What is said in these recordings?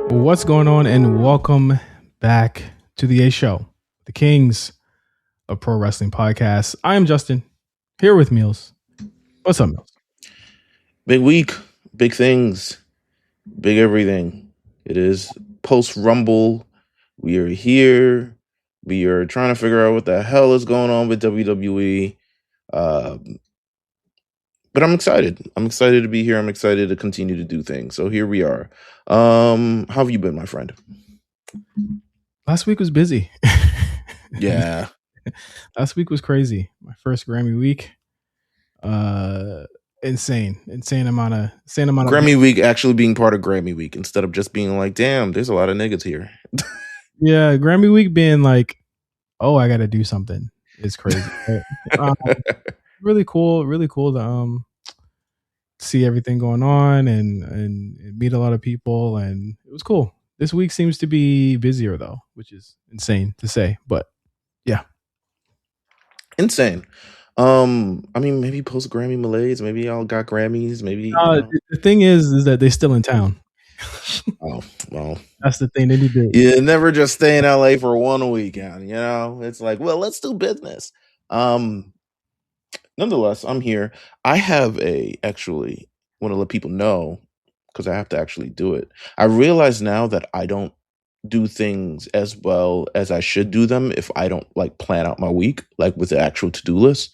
What's going on, and welcome back to the A Show, the Kings of Pro Wrestling Podcast. I am Justin, here with Meelz. What's up, Meelz? Big week, big things, big everything. It is post-Rumble. We are here. We are trying to figure out what the hell is going on with WWE. But I'm excited. I'm excited to be here. I'm excited to continue to do things. So here we are. How have you been, my friend? Last week was busy. Yeah. Last week was crazy. My first Grammy week. Insane amount of Grammy week actually being part of Grammy week instead of just being like, damn, there's a lot of niggas here. Yeah, Grammy week being like, oh, I got to do something. It's crazy. Really cool to see everything going on and meet a lot of people, and it was cool. This week seems to be busier though, which is insane to say, but yeah. Insane. I mean, maybe post Grammy malaise, maybe y'all got Grammys, maybe the thing is that they're still in town. Oh, well, that's the thing. They need to never just stay in LA for 1 weekend, it's like, well, let's do business. Nonetheless, I'm here. I have actually want to let people know, because I have to actually do it. I realize now that I don't do things as well as I should do them if I don't plan out my week, with the actual to-do list,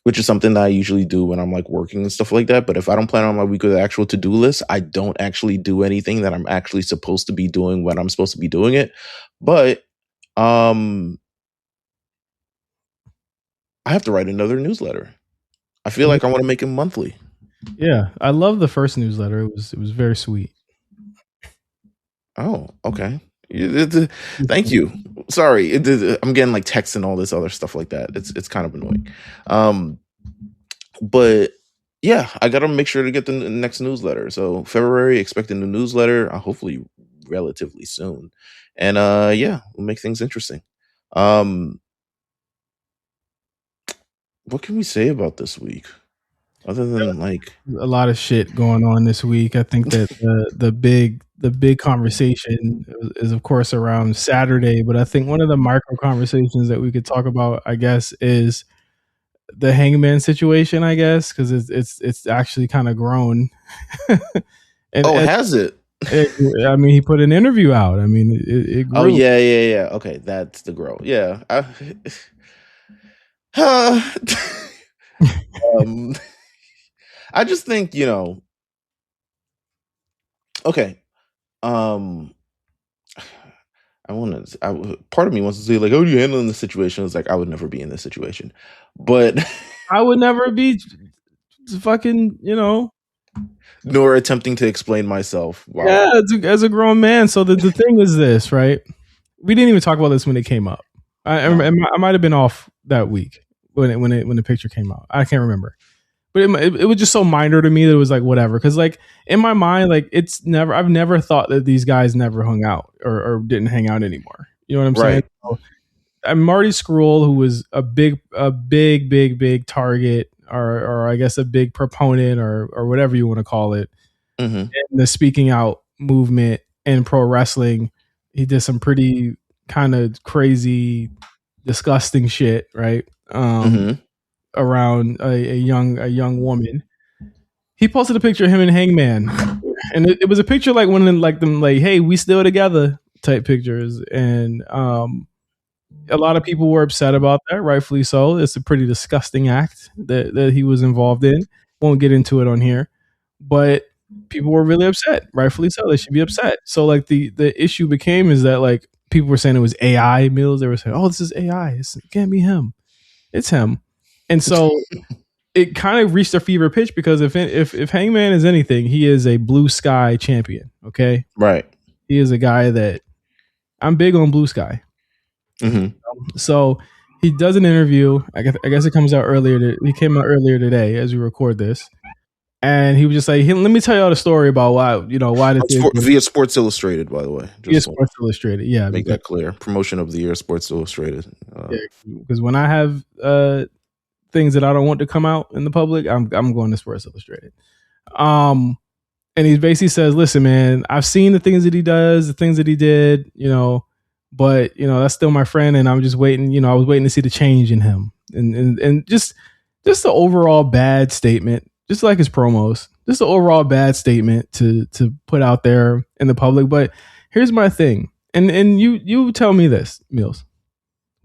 which is something that I usually do when I'm working and stuff like that. But if I don't plan out my week with the actual to-do list, I don't actually do anything that I'm actually supposed to be doing when I'm supposed to be doing it. But I have to write another newsletter. I feel like I want to make it monthly. Yeah, I love the first newsletter. It was very sweet. Oh, okay. Thank you. Sorry, I'm getting texts and all this other stuff like that. It's kind of annoying. But yeah, I gotta make sure to get the next newsletter. So February, expect a new newsletter. Hopefully, relatively soon. And yeah, we'll make things interesting. What can we say about this week? Other than a lot of shit going on this week. I think that the big conversation is of course around Saturday, but I think one of the micro conversations that we could talk about, I guess, is the Hangman situation, I guess, because it's actually kind of grown. Has it? I mean, he put an interview out. I mean, it grew. Oh yeah. Okay, that's the grow. Yeah. I just think, okay. Part of me wants to say how are you handling the situation? It's I would never be in this situation, but I would never be fucking, nor attempting to explain myself. Wow. Yeah, as a grown man. So the thing is this, right? We didn't even talk about this when it came up. I might have been off that week when the picture came out. I can't remember, but it was just so minor to me that it was whatever. Because in my mind, I've never thought that these guys never hung out or didn't hang out anymore. You know what I'm saying? So, Marty Scurll, who was a big target, or I guess a big proponent, or whatever you want to call it, in the speaking out movement in pro wrestling. He did some pretty kind of crazy, disgusting shit, right? Around a young woman. He posted a picture of him and Hangman, and it was a picture one of them hey, we still together type pictures, and a lot of people were upset about that, rightfully so. It's a pretty disgusting act that he was involved in. Won't get into it on here, but people were really upset, rightfully so. They should be upset. So the issue became is that people were saying it was AI Meelz. They were saying, oh, this is AI. It can't be him. It's him. And so it kind of reached a fever pitch, because if Hangman is anything, he is a blue sky champion. Okay. Right. He is a guy that I'm big on blue sky. So he does an interview. I guess it comes out earlier. He came out earlier today as we record this, and he was just like, hey, "Let me tell y'all the story about why this is Via Sports Illustrated, by the way. via Just Sports Illustrated." Yeah, make that clear. Promotion of the year, Sports Illustrated. because when I have things that I don't want to come out in the public, I'm going to Sports Illustrated. And he basically says, "Listen, man, I've seen the things that he does, the things that he did, but that's still my friend, and I'm just waiting. I was waiting to see the change in him, and just the overall bad statement, just like his promos, just the overall bad statement to put out there in the public. But here's my thing, and you tell me this, Meelz,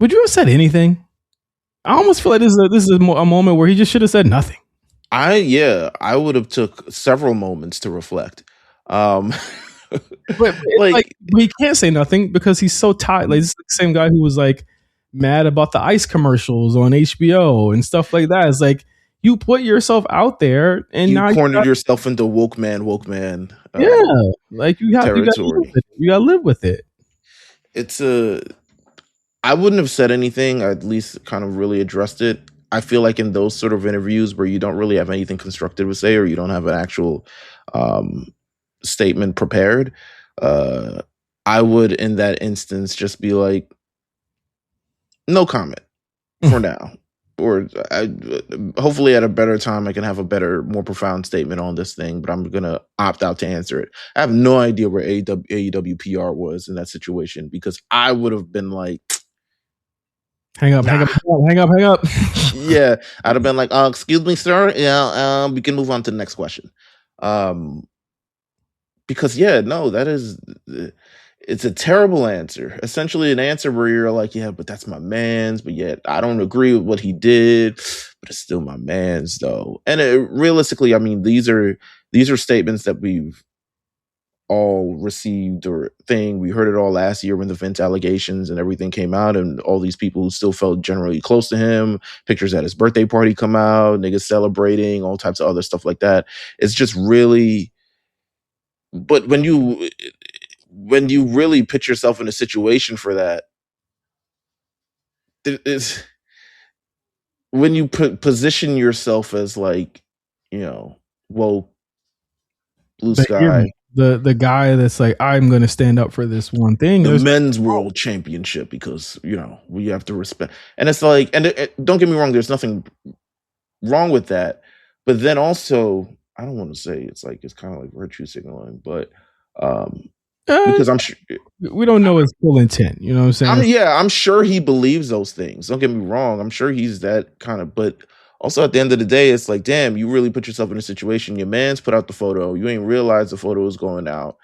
would you have said anything? I almost feel like this is a moment where he just should have said nothing. I would have took several moments to reflect. But he can't say nothing because he's so tired. Like, this is the same guy who was like mad about the ice commercials on HBO and stuff like that. It's like, you put yourself out there and you now cornered yourself into woke man. Like you got to live with it. I wouldn't have said anything. I at least kind of really addressed it. I feel like in those sort of interviews where you don't really have anything constructive to say, or you don't have an actual statement prepared, I would, in that instance, just be like, no comment for now. Or hopefully at a better time, I can have a better, more profound statement on this thing, but I'm going to opt out to answer it. I have no idea where AEW PR was in that situation, because I would have been like, hang up. Yeah, I'd have been like, excuse me, sir. Yeah, we can move on to the next question. Because it's a terrible answer. Essentially an answer where you're like, yeah, but that's my man's, but yet I don't agree with what he did, but it's still my man's though. And realistically, I mean, these are statements that we've all received we heard it all last year when the Vince allegations and everything came out, and all these people who still felt generally close to him, pictures at his birthday party come out, niggas celebrating, all types of other stuff like that. It's just really, but when you really put yourself in a situation for that, it's when you position yourself as like, woke, blue sky, the guy that's like, I'm going to stand up for this one thing. The men's world championship, because, we have to respect. And it's like, and don't get me wrong, there's nothing wrong with that. But then also, I don't want to say it's kind of like virtue signaling, but because I'm sure we don't know his full intent. You know what I'm saying? I'm sure he believes those things. Don't get me wrong. I'm sure he's that kind of, but also at the end of the day, it's like, damn, you really put yourself in a situation. Your man's put out the photo. You ain't realize the photo is going out.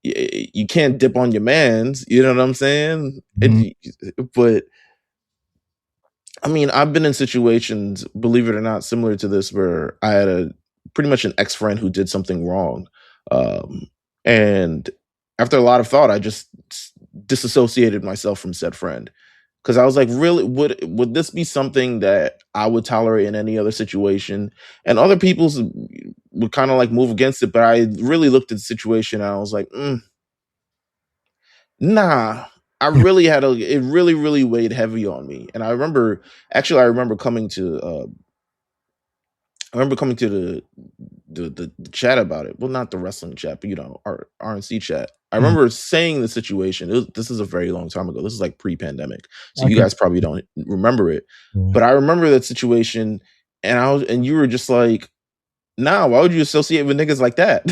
You can't dip on your man's. You know what I'm saying? Mm-hmm. But I mean, I've been in situations, believe it or not, similar to this, where I had pretty much an ex-friend who did something wrong. And after a lot of thought, I just disassociated myself from said friend. Because I was like, really, would this be something that I would tolerate in any other situation? And other people would kind of like move against it. But I really looked at the situation and I was like, nah. I really it really, really weighed heavy on me. And I remember coming to the chat about it. Well, not the wrestling chat, but our RNC chat. I remember saying the situation. This is a very long time ago. This is like pre-pandemic, so you guys probably don't remember it. But I remember that situation, and you were just like, "Nah, why would you associate with niggas like that?"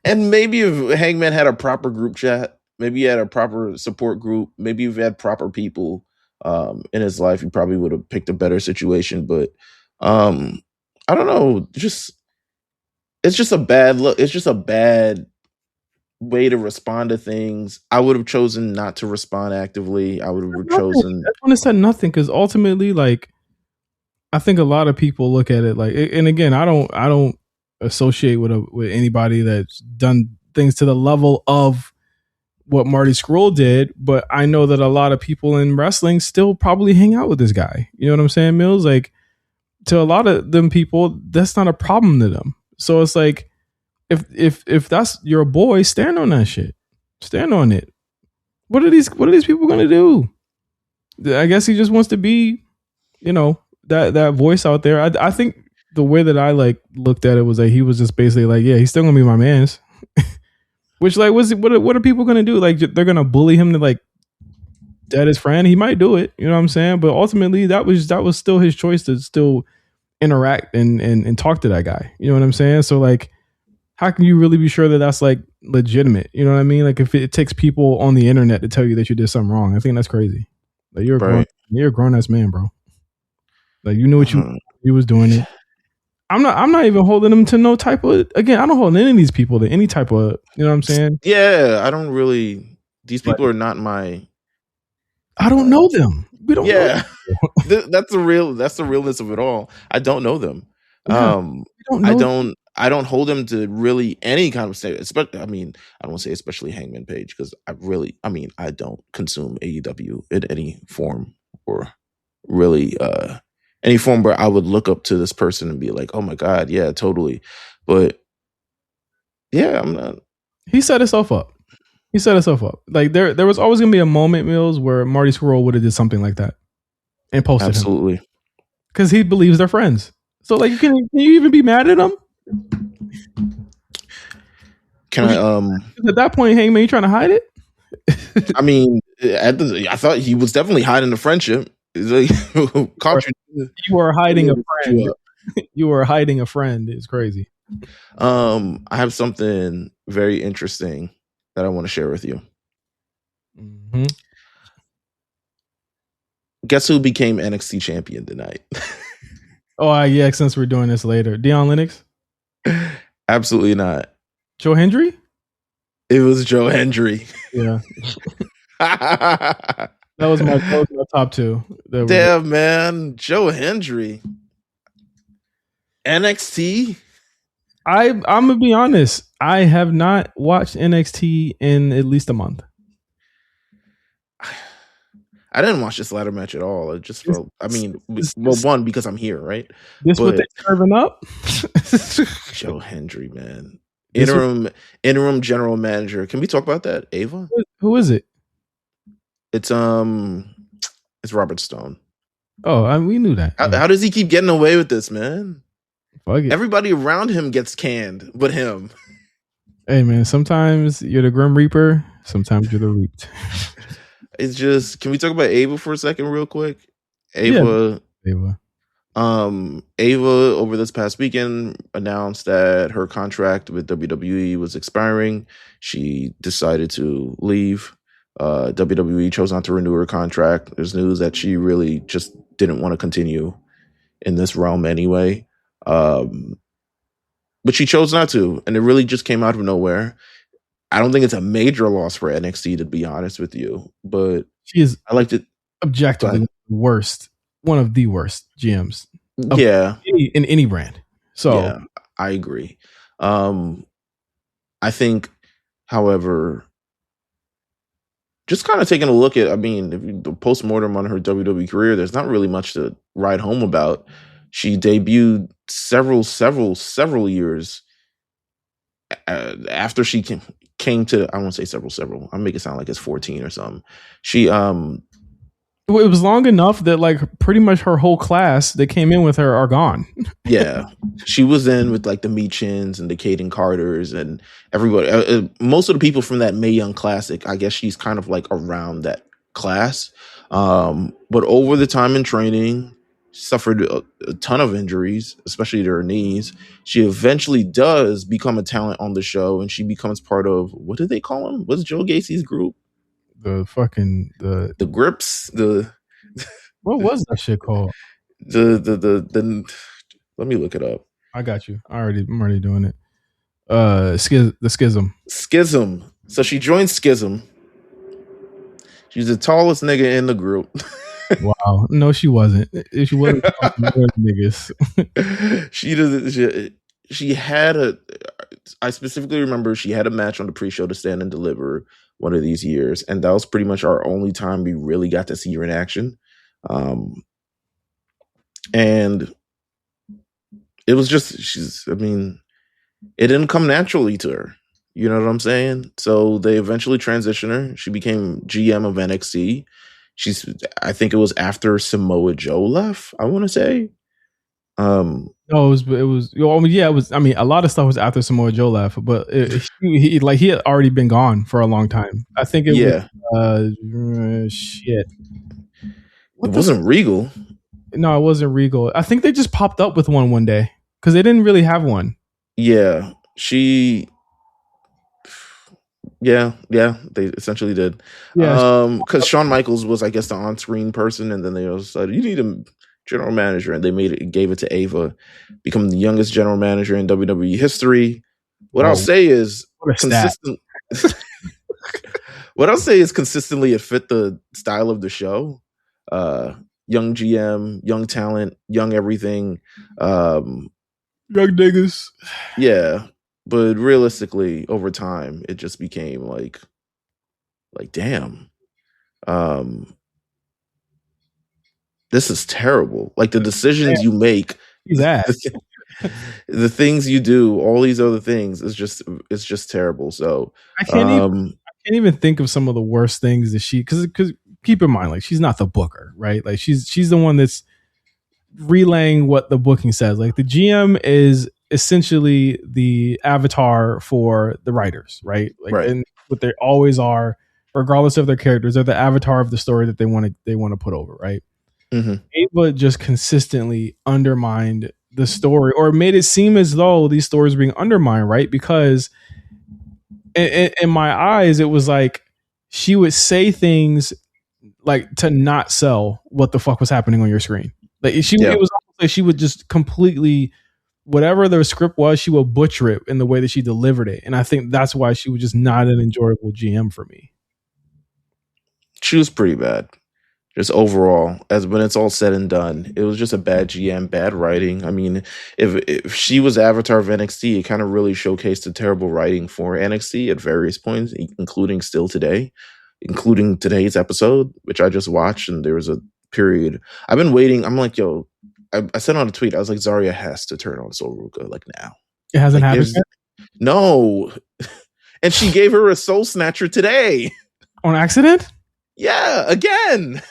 And maybe if Hangman had a proper group chat, maybe he had a proper support group, maybe if he had proper people in his life, he probably would have picked a better situation. But I don't know. It's just a bad look. It's just a bad way to respond to things. I would have chosen not to respond actively. I would have chosen. I want to say nothing, because ultimately, like, I think a lot of people look at it like, and again, I don't associate with anybody that's done things to the level of what Marty Scurll did, but I know that a lot of people in wrestling still probably hang out with this guy. You know what I'm saying, Meelz? Like, to a lot of them people, that's not a problem to them. So it's like, if that's your boy, stand on that shit. Stand on it. What are these people gonna do? I guess he just wants to be, that voice out there. I think the way that I like looked at it was like he was just basically like, yeah, he's still gonna be my man's. Which like, what are people gonna do? Like they're gonna bully him to like dead his friend. He might do it, you know what I'm saying? But ultimately, that was still his choice to still interact and talk to that guy. You know what I'm saying? So like, how can you really be sure that that's like legitimate? You know what I mean? Like if it takes people on the internet to tell you that you did something wrong, I think that's crazy. Like you're a grown ass man, bro. Like you knew what you was doing it. I'm not even holding them to no type of, again, I don't hold any of these people to any type of, you know what I'm saying? Yeah, I don't really, these people are not my, I don't know them. We don't know them. that's the realness of it all. I don't know them. Yeah, I don't hold them to really any kind of state. Especially, I mean, I don't want to say especially Hangman Page because I don't consume AEW in any form or really any form where I would look up to this person and be like, oh my God, yeah, totally. But yeah, I'm not. He set himself up. Like there was always gonna be a moment, Meelz, where Marty Scurll would have did something like that and posted Absolutely. because he believes they're friends. So like, can you even be mad at him? At that point, Hangman, you trying to hide it? I mean, I thought he was definitely hiding the friendship. Like, you were hiding a friend. You were hiding a friend. It's crazy. I have something very interesting that I want to share with you. Mm-hmm. Guess who became NXT champion tonight? Oh, yeah, since we're doing this later. Deion Lennox? Absolutely not. Joe Hendry? It was Joe Hendry. Yeah. that was my top two. Damn, man. Joe Hendry. NXT? I'm gonna be honest. I have not watched NXT in at least a month. I didn't watch this ladder match at all. It just felt. I mean, one because I'm here, right? This what they serving up? Joe Hendry, man, interim general manager. Can we talk about that? Ava? Who is it? It's Robert Stone. Oh, we knew that. How does he keep getting away with this, man? Fuck it. Everybody around him gets canned, but him. Hey, man. Sometimes you're the Grim Reaper. Sometimes you're the Reaped. It's just, can we talk about Ava for a second real quick? Ava over this past weekend announced that her contract with WWE was expiring. She decided to leave. WWE chose not to renew her contract. There's news that she really just didn't want to continue in this realm anyway. But she chose not to, and it really just came out of nowhere. I don't think it's a major loss for NXT, to be honest with you, but I liked it. Objectively worst, one of the worst GMs. Yeah, in any brand. So yeah, I agree. I think, however, just kind of taking a look at, the postmortem on her WWE career, there's not really much to write home about. She debuted several years after she came to, I won't say several. I'll make it sound like it's 14 or something. She it was long enough that like pretty much her whole class that came in with her are gone. Yeah, she was in with like the Meechins and the Caden Carters and everybody. Most of the people from that Mae Young Classic, I guess she's kind of like around that class. But over the time in training, suffered a ton of injuries, especially to her knees. She eventually does become a talent on the show, and she becomes part of, what do they call him? What's Joe Gacy's group? The Grips. What was that shit called? The let me look it up. I got you. I'm already doing it. The Schism. Schism. So she joined Schism. She's the tallest nigga in the group. Wow. No, she wasn't. She wasn't niggas. She had I specifically remember she had a match on the pre-show to Stand and Deliver one of these years, and that was pretty much our only time we really got to see her in action. And it was just, it didn't come naturally to her. You know what I'm saying? So they eventually transitioned her. She became GM of NXT. I think it was after Samoa Joe left, I want to say. No, it was. Yeah, it was. I mean, a lot of stuff was after Samoa Joe left, but he had already been gone for a long time. I think it was. Yeah, Shit. it wasn't Regal. No, it wasn't Regal. I think they just popped up with one day because they didn't really have one. Yeah, Yeah, they essentially did. Yeah, Because Shawn Michaels was, I guess, the on-screen person, and then they said you need a general manager, and gave it to Ava, become the youngest general manager in WWE history. What I'll say is consistent. What I'll say is consistently it fit the style of the show. Young GM, young talent, young everything. Young niggas. Yeah. But realistically, over time, it just became like damn. This is terrible. Like the decisions you make, the things you do, all these other things, it's just terrible. So I can't even think of some of the worst things that because keep in mind, like she's not the booker, right? Like she's the one that's relaying what the booking says. Like the GM is essentially the avatar for the writers, right? Like, right. And what they always are, regardless of their characters, they're the avatar of the story that they want to put over, right? Mm-hmm. Ava just consistently undermined the story, or made it seem as though these stories were being undermined, right? Because in my eyes, it was like she would say things like to not sell what the fuck was happening on your screen. Like it was like she would just completely, whatever the script was, she would butcher it in the way that she delivered it. And I think that's why she was just not an enjoyable GM for me. She was pretty bad. Just overall, when it's all said and done, it was just a bad GM, bad writing. I mean, if she was Avatar of NXT, it kind of really showcased the terrible writing for NXT at various points, including still today, including today's episode, which I just watched, and there was a period. I've been waiting. I'm like, yo, I said on a tweet, I was like, Zarya has to turn on Sol Ruka, like now. It hasn't happened yet? No. And she gave her a soul snatcher today. On accident? Yeah, again.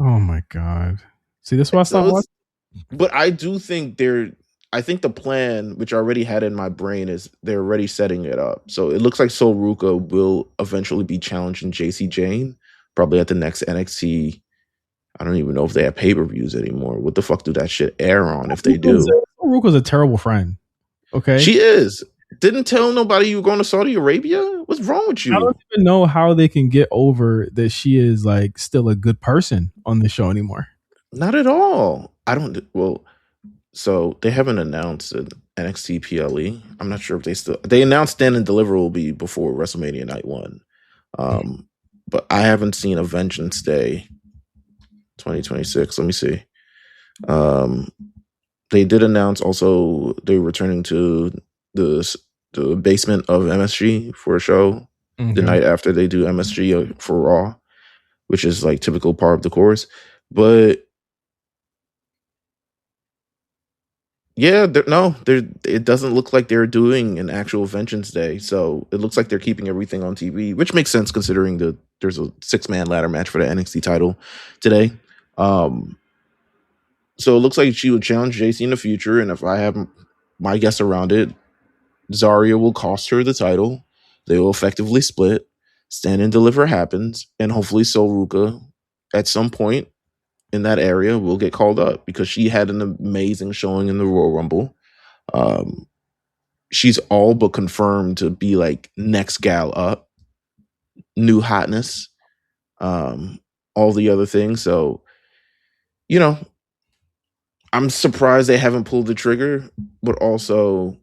Oh my god! See, this is why I stopped watching. But I do think I think the plan, which I already had in my brain, is they're already setting it up. So it looks like Sol Ruka will eventually be challenging JC Jane, probably at the next NXT. I don't even know if they have pay-per-views anymore. What the fuck do that shit air on if they do? Sol Ruka's a terrible friend. Okay, she is. Didn't tell nobody you were going to Saudi Arabia. What's wrong with you? I don't even know how they can get over that she is like still a good person on the show anymore. Not at all. I don't. Well, so they haven't announced an NXT PLE. I'm not sure if they announced Stand and Deliver will be before WrestleMania Night 1. But I haven't seen a Vengeance Day 2026. Let me see. They did announce also they're returning to the basement of MSG for a show the night after they do MSG for Raw, which is like typical part of the course. But yeah, it doesn't look like they're doing an actual Vengeance Day. So it looks like they're keeping everything on TV, which makes sense considering there's a 6-man ladder match for the NXT title today. So it looks like she would challenge JC in the future. And if I have my guess around it, Zarya will cost her the title. They will effectively split. Stand and Deliver happens. And hopefully Sol Ruka at some point in that area will get called up because she had an amazing showing in the Royal Rumble. She's all but confirmed to be like next gal up, new hotness, all the other things. So, I'm surprised they haven't pulled the trigger, but also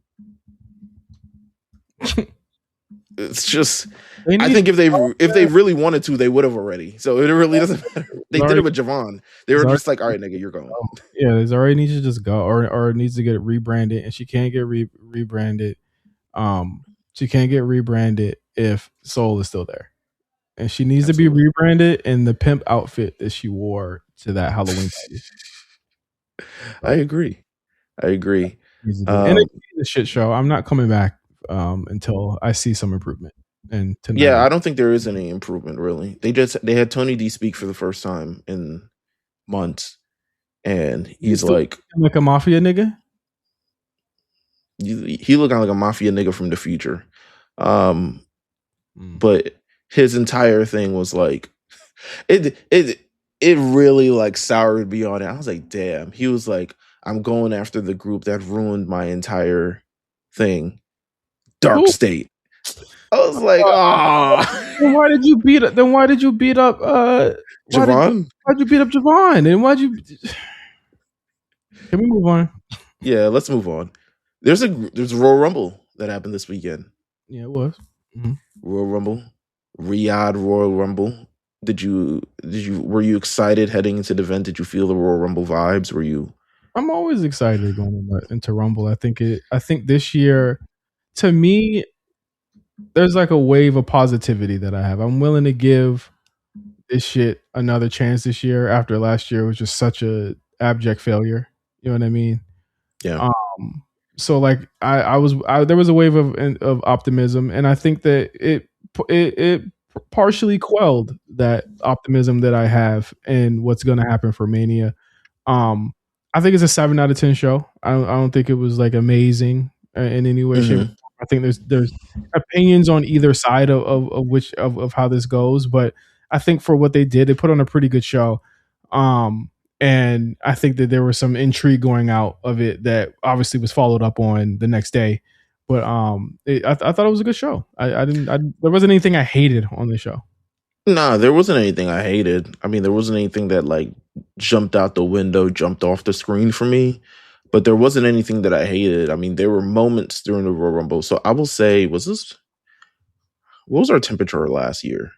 it's just I think if they really wanted to, they would have already. So it really doesn't matter. They did it with Javon. They were just like, all right, nigga, you're going. Yeah, Zarya needs to just go, or needs to get rebranded, and she can't get rebranded. She can't get rebranded if Soul is still there, and she needs to be rebranded in the pimp outfit that she wore to that Halloween party. I agree. And it's a shit show. I'm not coming back until I see some improvement. and tonight. Yeah, I don't think there is any improvement really. They had Tony D speak for the first time in months, and He's he's still like, like a mafia nigga. he looking like a mafia nigga from the future. Mm. But his entire thing was like, it really like soured me on it. I was like, damn. He was like, I'm going after the group that ruined my entire thing, Dark Who? State. I was like, oh, Then why did you beat up? Then why did you beat up? Javon. Why'd you beat up Javon? And why'd you? Can we move on? Yeah, let's move on. There's a Royal Rumble that happened this weekend. Yeah, it was. Mm-hmm. Royal Rumble, Riyadh Royal Rumble. Were you excited heading into the event? Did you feel the Royal Rumble vibes? Were you? I'm always excited going into Rumble. I think this year, to me, there's like a wave of positivity that I have. I'm willing to give this shit another chance this year after last year was just such a abject failure. You know what I mean? Yeah. So like there was a wave of optimism, and I think that it partially quelled that optimism that I have and what's going to happen for Mania. I think it's a 7 out of 10 show. I don't think it was like amazing in any way, shape. I think there's opinions on either side of which of how this goes, but I think for what they did, they put on a pretty good show. And I think that there was some intrigue going out of it that obviously was followed up on the next day. But I thought it was a good show. There wasn't anything I hated on the show. Nah, there wasn't anything I hated. I mean, there wasn't anything that like jumped out the window, jumped off the screen for me. But there wasn't anything that I hated. I mean, there were moments during the Royal Rumble. So I will say, what was our temperature last year?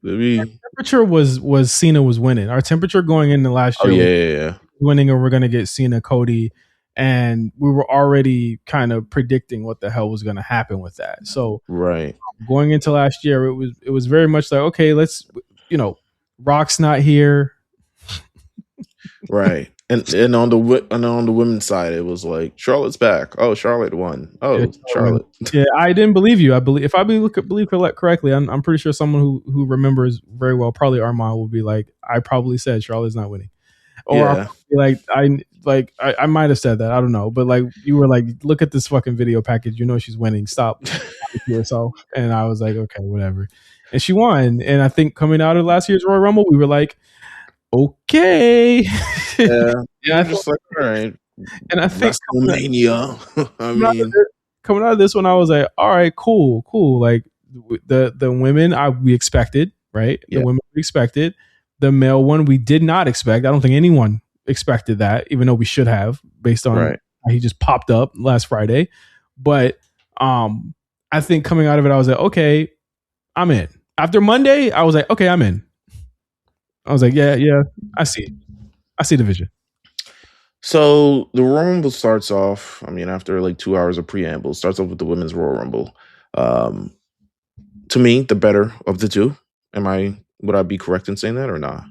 Our temperature was Cena was winning. Our temperature going into last year yeah. Winning, and we're gonna get Cena, Cody, and we were already kind of predicting what the hell was gonna happen with that. So right, going into last year, it was very much like, okay, let's, Rock's not here. Right. And on the women's side, it was like Charlotte's back. Oh, Charlotte won. Oh, yeah, Charlotte. Yeah, I didn't believe you. I believe if I believe correctly, I'm pretty sure someone who remembers very well, probably Armand, will be like, I probably said Charlotte's not winning, or yeah. I might have said that. I don't know, but like you were like, look at this fucking video package. You know she's winning. Stop yourself. And I was like, okay, whatever. And she won. And I think coming out of last year's Royal Rumble, we were like, okay. Yeah. I'm just like, all right. And I think WrestleMania. coming out of this one, I was like, all right, cool. Like the women we expected, right? Yeah. The women we expected. The male one we did not expect. I don't think anyone expected that, even though we should have, based on how he just popped up last Friday. But I think coming out of it, I was like, okay, I'm in. After Monday, I was like, okay, I'm in. I was like, yeah, I see the vision. So the Royal Rumble starts off, I mean, after like 2 hours of preamble, starts off with the women's Royal Rumble. To me, the better of the two. Would I be correct in saying that or not?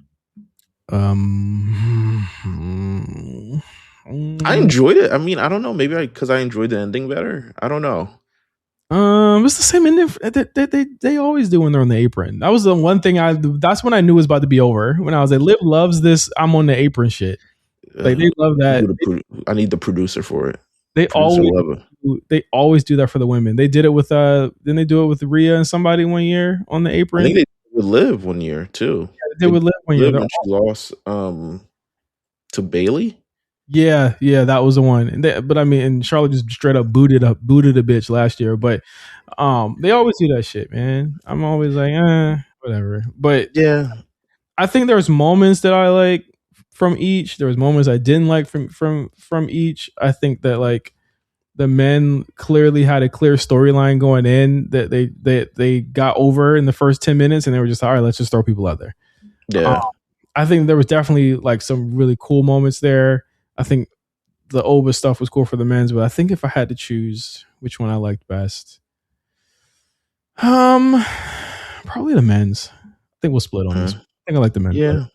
I enjoyed it. I mean, I don't know. Maybe because I enjoyed the ending better. I don't know. It's the same ending they always do when they're on the apron. That was the one thing that's when I knew it was about to be over. When I was like, Liv loves this I'm on the apron shit. Like they love that. I need the producer for it. They always do that for the women. They did it with didn't they do it with Rhea and somebody one year on the apron? I think they did with Liv one year too. Yeah, they did with Liv one year. When she lost to Bailey. Yeah, that was the one. But I mean, and Charlotte just straight up booted a bitch last year. But they always do that shit, man. I'm always like, whatever. But yeah, I think there's moments that I like from each. There was moments I didn't like from each. I think that like the men clearly had a clear storyline going in that they got over in the first 10 minutes, and they were just all right, let's just throw people out there. Yeah, I think there was definitely like some really cool moments there. I think the Oba stuff was cool for the men's, but I think if I had to choose which one I liked best, probably the men's. I think we'll split on this. I think I like the men's. Yeah, better.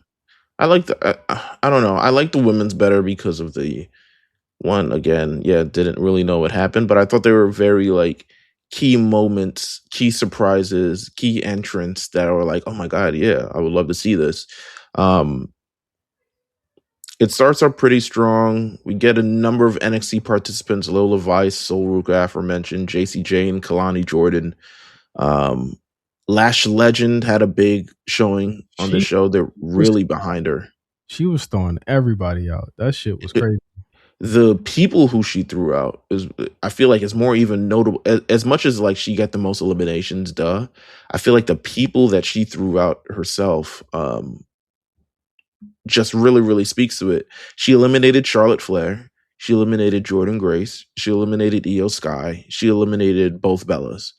I like I don't know. I like the women's better because of the one again. Yeah, didn't really know what happened, but I thought they were very like key moments, key surprises, key entrants that are like, oh my god, yeah, I would love to see this. It starts out pretty strong. We get a number of NXT participants: Lola Vice, Sol Ruka, aforementioned, JC Jane, Kalani Jordan. Lash Legend had a big showing on the show. They're really behind her. She was throwing everybody out. That shit was crazy. The people who she threw out is, I feel like, it's more even notable. As much as like she got the most eliminations, I feel like the people that she threw out herself, just really, really speaks to it. She eliminated Charlotte Flair. She eliminated Jordan Grace. She eliminated Io Sky. She eliminated both Bellas.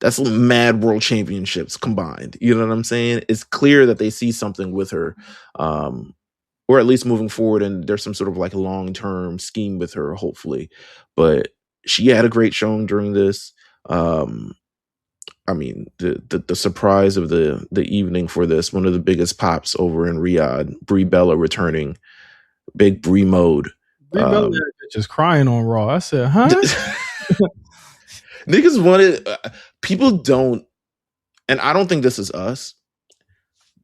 That's mad world championships combined. You know what I'm saying? It's clear that they see something with her, or at least moving forward, and there's some sort of like a long-term scheme with her, hopefully. But she had a great showing during this. I mean, the surprise of the evening for this, one of the biggest pops over in Riyadh, Brie Bella returning, big Brie mode. Brie Bella just crying on Raw. I said, huh? Niggas wanted, people don't, and I don't think this is us.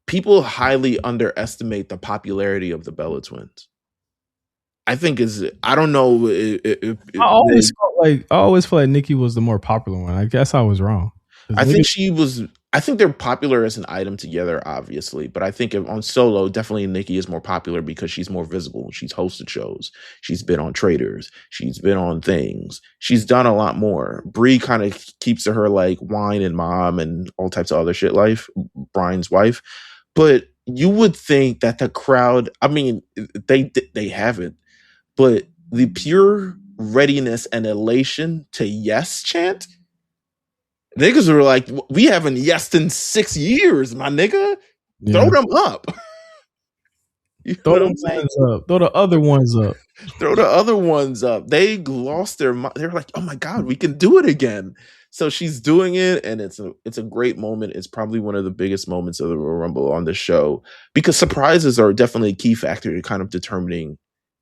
People highly underestimate the popularity of the Bella twins. I think I don't know. I always felt like Nikki was the more popular one. I guess I was wrong. I think I think they're popular as an item together, obviously, but I think on solo, definitely Nikki is more popular because she's more visible. She's hosted shows. She's been on Traders. She's been on things. She's done a lot more. Brie kind of keeps to her like wine and mom and all types of other shit life, Brian's wife. But you would think that the crowd, I mean, they haven't, but the pure readiness and elation to yes chant, niggas were like, we haven't yesed in 6 years, my nigga. Yeah. Throw them up. You know throw the ones up. Throw the other ones up. Throw the other ones up. They lost their mind. They're like, oh my God, we can do it again. So she's doing it, and it's a great moment. It's probably one of the biggest moments of the Royal Rumble on the show, because surprises are definitely a key factor to kind of determining,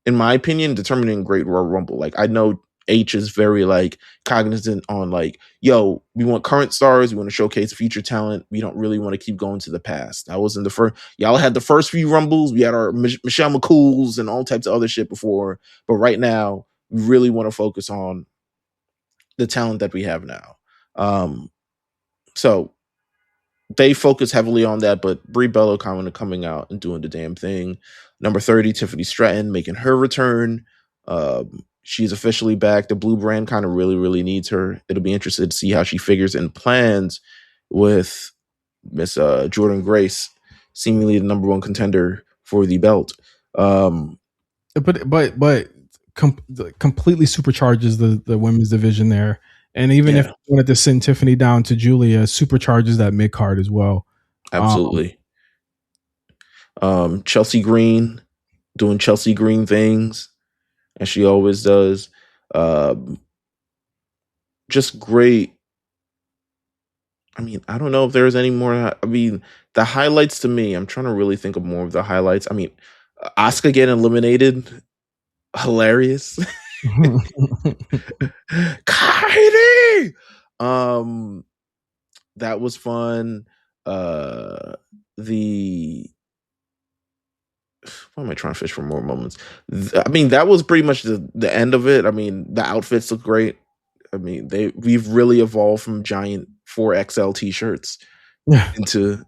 in my opinion, determining great Royal Rumble. Like, I know H is very like cognizant on like, yo, we want current stars, we want to showcase future talent, we don't really want to keep going to the past. That was in the first, y'all had the first few Rumbles, we had our Michelle McCools and all types of other shit before, but right now we really want to focus on the talent that we have now. So they focus heavily on that, but Brie Bella kind of coming out and doing the damn thing. Number 30, Tiffany Stratton making her return. She's officially back. The Blue brand kind of really, really needs her. It'll be interesting to see how she figures and plans with Miss Jordan Grace, seemingly the number one contender for the belt. But completely supercharges the women's division there. And even if you wanted to send Tiffany down to Julia, supercharges that mid card as well. Absolutely. Chelsea Green doing Chelsea Green things, as she always does. Just great. I mean, I don't know if there's any more. I mean, the highlights to me, I'm trying to really think of more of the highlights. I mean, Asuka getting eliminated, hilarious. Kairi! That was fun. Why am I trying to fish for more moments? I mean, that was pretty much the end of it. I mean, the outfits look great. I mean, we've really evolved from giant 4XL t-shirts into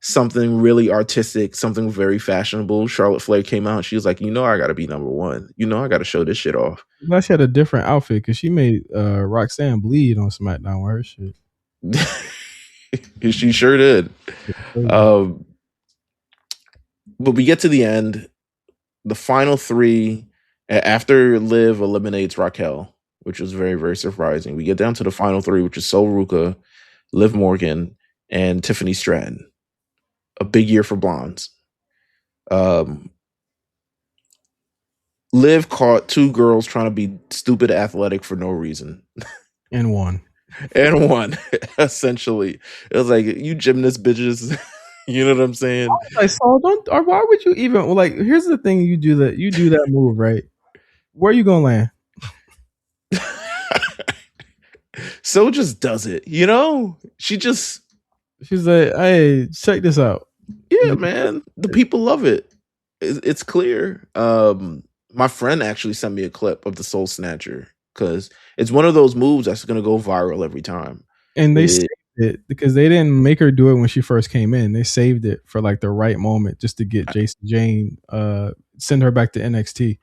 something really artistic, something very fashionable. Charlotte Flair came out. She was like, I got to be number one. I got to show this shit off. She had a different outfit because she made Roxanne bleed on SmackDown with her shit. She sure did. But we get to the end, the final three, after Liv eliminates Raquel, which was very, very surprising. We get down to the final three, which is Sol Ruka, Liv Morgan, and Tiffany Stratton. A big year for blondes. Liv caught two girls trying to be stupid athletic for no reason. And won. Essentially. It was like, you gymnast bitches. You know what I'm saying? Like, so why would you even, like, here's the thing, you do that move, right? Where are you gonna land? So just does it, you know? She's like, hey, check this out. yeah, man. The people love it. It's clear. My friend actually sent me a clip of the Soul Snatcher because it's one of those moves that's gonna go viral every time. And they It, saved it because they didn't make her do it when she first came in. They saved it for like the right moment just to get JC Jane, send her back to NXT.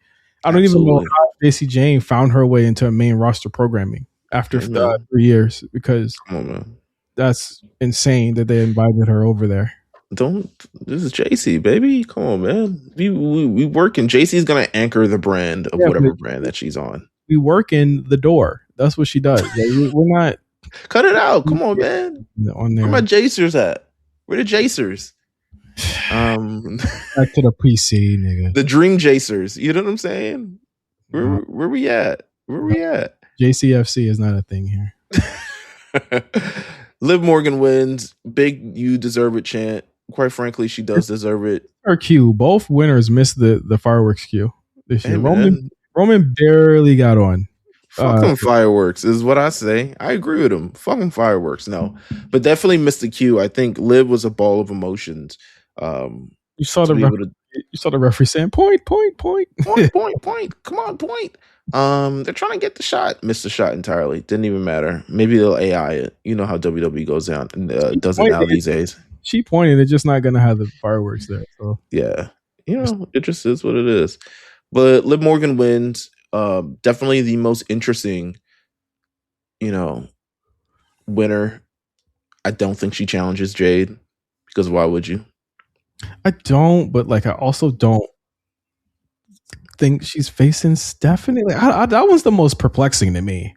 I don't even know absolutely. how JC Jane found her way into main roster programming after Hey, man. 3 years, because Come on, man. that's insane that they invited her over there. Don't. This is JC, baby. Come on, man. We working. JC's gonna anchor the brand of Yeah, whatever brand that she's on. we work in the door. That's what she does. Like, we're not Cut it out. Come on, man. on Where there. my Jacers at? Where the Jacers? Back to the PC, nigga. The Dream Jacers. You know what I'm saying? No, Where we at? Where we at? JCFC is not a thing here. Liv Morgan wins. Big you deserve it chant. Quite frankly, she does deserve it. Our cue. Both winners missed the fireworks cue this year. Hey, Roman barely got on. Fucking fireworks is what I say. I agree with him. Fucking fireworks. No, but definitely missed the cue. I think Liv was a ball of emotions. You saw the referee saying point. Point. Come on, point. They're trying to get the shot. Missed the shot entirely. Didn't even matter. Maybe they'll AI it. You know how WWE goes down and does it now these days. She pointed. It's just not gonna have the fireworks there. So yeah, it just is what it is. But Liv Morgan wins. Definitely the most interesting, winner. I don't think she challenges Jade because why would you? I don't, but like I also don't think she's facing Stephanie. Like that was the most perplexing to me.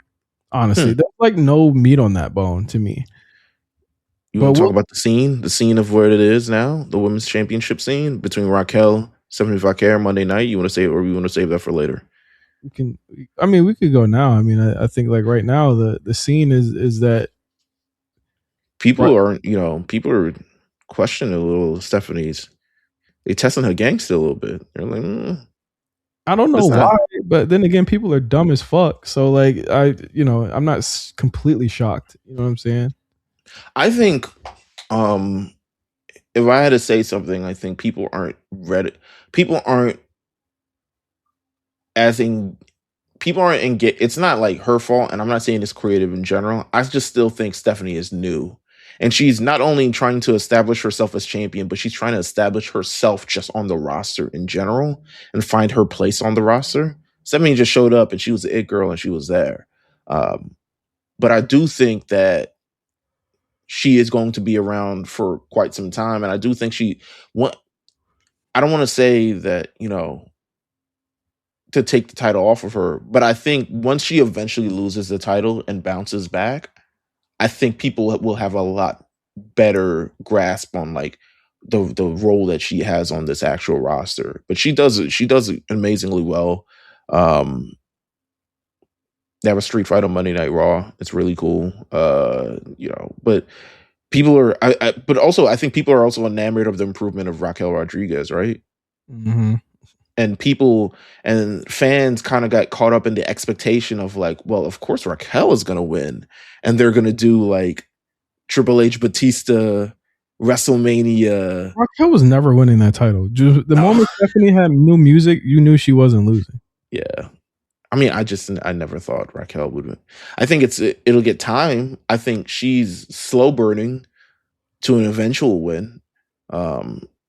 Honestly, there's like no meat on that bone to me. You want to talk about the scene of where it is now, the women's championship scene between Raquel, Stephanie Vaquer, Monday night. You want to say, or we want to save that for later? We could go now. I mean, I think like right now the scene is that people are questioning a little Stephanie's. They testing her gangster a little bit. They're like, I don't know why, but then again, people are dumb as fuck. So like, I'm not completely shocked. You know what I'm saying? I think, if I had to say something, I think people aren't ready. People aren't it's not like her fault, and I'm not saying it's creative in general. I just still think Stephanie is new. And she's not only trying to establish herself as champion, but she's trying to establish herself just on the roster in general and find her place on the roster. Stephanie just showed up and she was the it girl and she was there. But I do think that she is going to be around for quite some time. And I do think I don't want to say that, to take the title off of her, but I think once she eventually loses the title and bounces back, I think people will have a lot better grasp on like the role that she has on this actual roster. But she does it amazingly well. They have a street fight on Monday Night Raw. It's really cool. But people are but also I think people are also enamored of the improvement of Raquel Rodriguez, right? Mm-hmm. And people and fans kind of got caught up in the expectation of like, well, of course Raquel is going to win. And they're going to do like Triple H Batista WrestleMania. Raquel was never winning that title. The moment Stephanie had new music, you knew she wasn't losing. Yeah. I mean, I never thought Raquel would win. I think it'll get time. I think she's slow burning to an eventual win.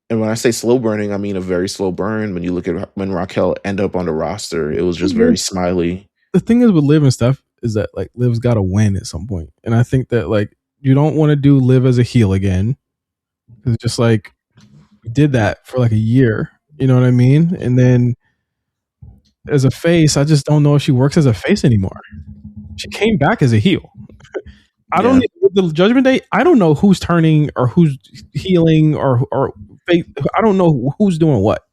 And when I say slow burning, I mean a very slow burn. When you look at when Raquel ended up on the roster, it was just very smiley. The thing is with Liv and Steph is that like Liv's got to win at some point. And I think that like you don't want to do Liv as a heel again. It's just like we did that for like a year. You know what I mean? And then as a face, I just don't know if she works as a face anymore. She came back as a heel. I don't with the Judgment Day. I don't know who's turning or who's healing or I don't know who's doing what.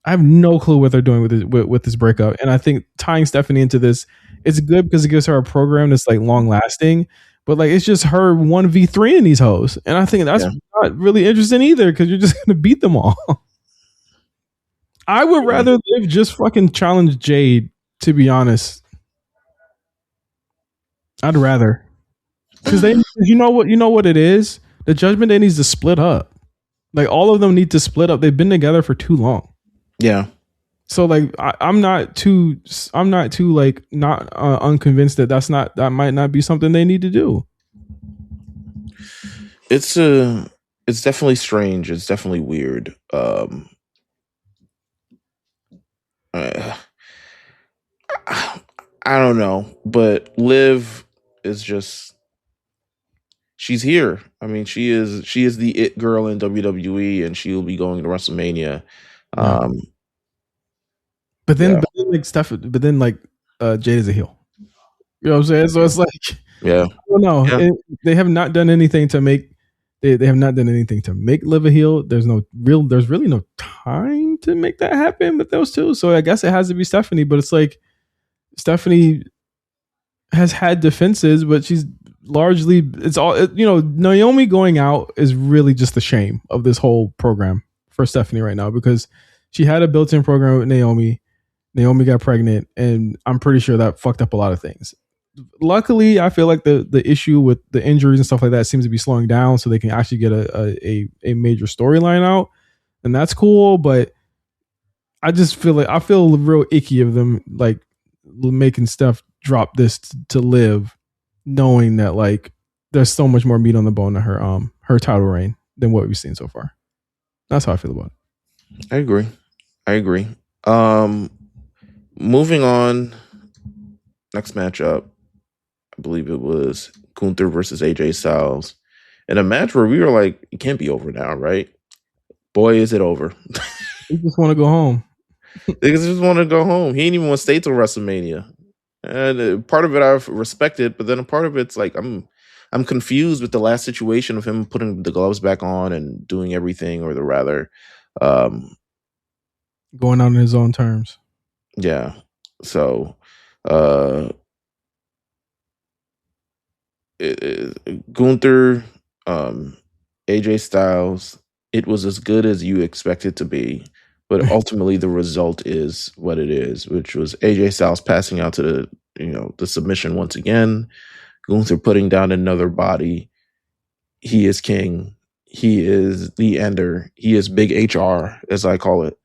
I have no clue what they're doing with this breakup. And I think tying Stephanie into this, it's good because it gives her a program that's like long lasting. But like it's just her 1v3 in these hoes, and I think that's not really interesting either because you're just gonna beat them all. I would rather Liv just fucking challenge Jade, to be honest. I'd rather, because you know what it is. The Judgment Day needs to split up. Like all of them need to split up. They've been together for too long. Yeah. So like I'm not too like not unconvinced that might not be something they need to do. It's definitely strange. It's definitely weird. I don't know, but Liv is just, she's here. I mean, she is the it girl in WWE, and she will be going to WrestleMania. Yeah. But then Jade is a heel. You know what I'm saying? So it's like, yeah, I don't know. They have not done anything to make they have not done anything to make Liv a heel. There's really no time to make that happen with those two. So I guess it has to be Stephanie. But it's like Stephanie has had defenses, but she's largely Naomi going out is really just the shame of this whole program for Stephanie right now, because she had a built-in program with Naomi. Naomi got pregnant, and I'm pretty sure that fucked up a lot of things. Luckily, I feel like the issue with the injuries and stuff like that seems to be slowing down, so they can actually get a major storyline out, and that's cool. But I just feel real icky of them like making Steph drop this to Liv, knowing that like there's so much more meat on the bone in her title reign than what we've seen so far. That's how I feel about it. I agree. Moving on. Next matchup, I believe it was Gunther versus AJ Styles, in a match where we were like, it can't be over now, right? Boy, is it over. They just want to go home. They just want to go home. He ain't even want to stay till WrestleMania. And part of it I respect it, but then a part of it's like I'm confused with the last situation of him putting the gloves back on and doing everything, or rather, going on his own terms. Yeah. So, Gunther, AJ Styles, it was as good as you expect it to be, but ultimately the result is what it is, which was AJ Styles passing out to the submission once again. Gunther putting down another body. He is king. He is the ender. He is big HR, as I call it.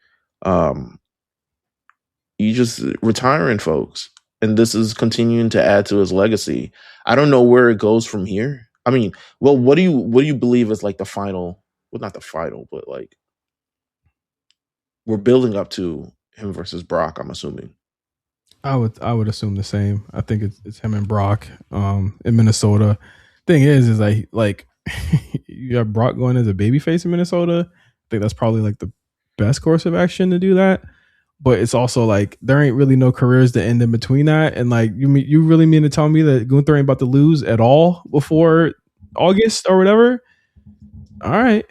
You just retiring folks, and this is continuing to add to his legacy. I don't know where it goes from here. I mean, well, what do you believe is like the final? Well, not the final, but like we're building up to him versus Brock, I'm assuming. I would assume the same. I think it's him and Brock in Minnesota. Thing is like you got Brock going as a babyface in Minnesota. I think that's probably like the best course of action to do that. But it's also like there ain't really no careers to end in between that. And like you really mean to tell me that Gunther ain't about to lose at all before August or whatever? All right.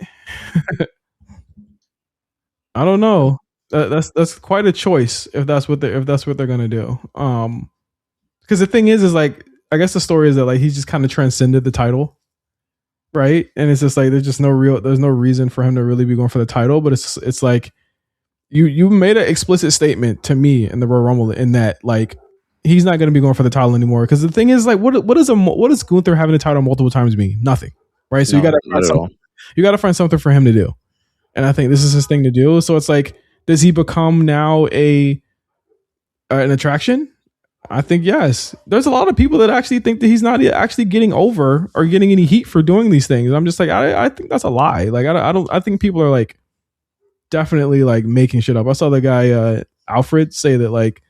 I don't know. That's quite a choice if that's what they're gonna do. Because the thing is like I guess the story is that like he's just kind of transcended the title, right? And it's just like there's no reason for him to really be going for the title. But it's like you made an explicit statement to me in the Royal Rumble in that like he's not going to be going for the title anymore. Because the thing is like what does Gunther having the title multiple times mean? Nothing, right? So you got to find something for him to do. And I think this is his thing to do. So it's like, does he become now an attraction? I think yes. There's a lot of people that actually think that he's not actually getting over or getting any heat for doing these things. I'm just like, I think that's a lie. Like I think people are like definitely like making shit up. I saw the guy Alfred say that like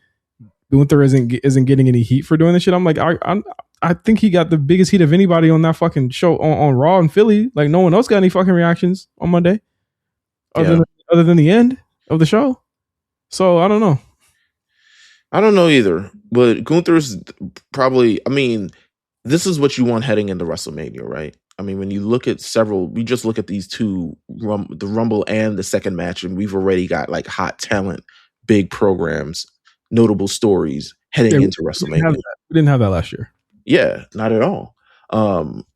Gunther isn't getting any heat for doing this shit. I'm like, I think he got the biggest heat of anybody on that fucking show on Raw in Philly. Like no one else got any fucking reactions on Monday. Other than the end of the show. So I don't know. I don't know either. But Gunther's probably, I mean, this is what you want heading into WrestleMania, right? I mean, when you look at we just look at these two, the Rumble and the second match, and we've already got like hot talent, big programs, notable stories heading into WrestleMania. We didn't have that last year. Yeah, not at all.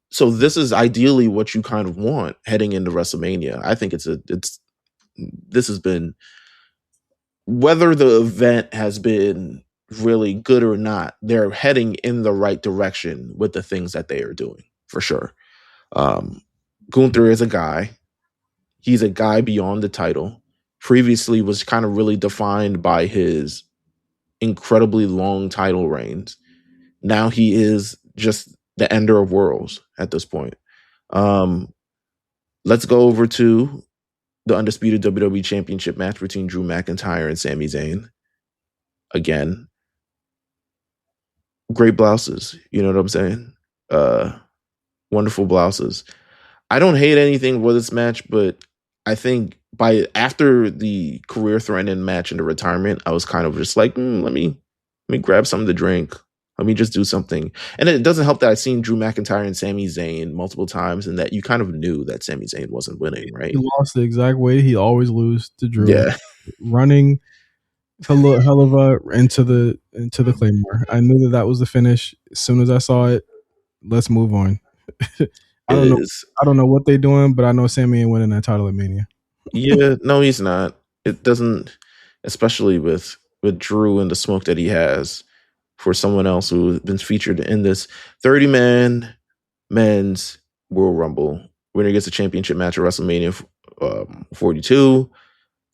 So this is ideally what you kind of want heading into WrestleMania. I think this has been, whether the event has been really good or not, they're heading in the right direction with the things that they are doing, for sure. Gunther is a guy. He's a guy beyond the title. Previously was kind of really defined by his incredibly long title reigns. Now he is just the ender of worlds at this point. Let's go over to the undisputed WWE Championship match between Drew McIntyre and Sami Zayn. Again, great blouses. You know what I'm saying? Wonderful blouses. I don't hate anything with this match, but I think after the career-threatening match into retirement, I was kind of just like, let me grab something to drink. Let me just do something. And it doesn't help that I've seen Drew McIntyre and Sami Zayn multiple times, and that you kind of knew that Sami Zayn wasn't winning, right? He lost the exact way he always lose to Drew. Yeah, running hell of a into the Claymore. I knew that was the finish as soon as I saw it. Let's move on. I don't know what they're doing, but I know Sami ain't winning that title at Mania. Yeah, no, he's not. It doesn't, especially with Drew and the smoke that he has for someone else who's been featured in this 30-man men's Royal Rumble. Winner gets a championship match at WrestleMania 42.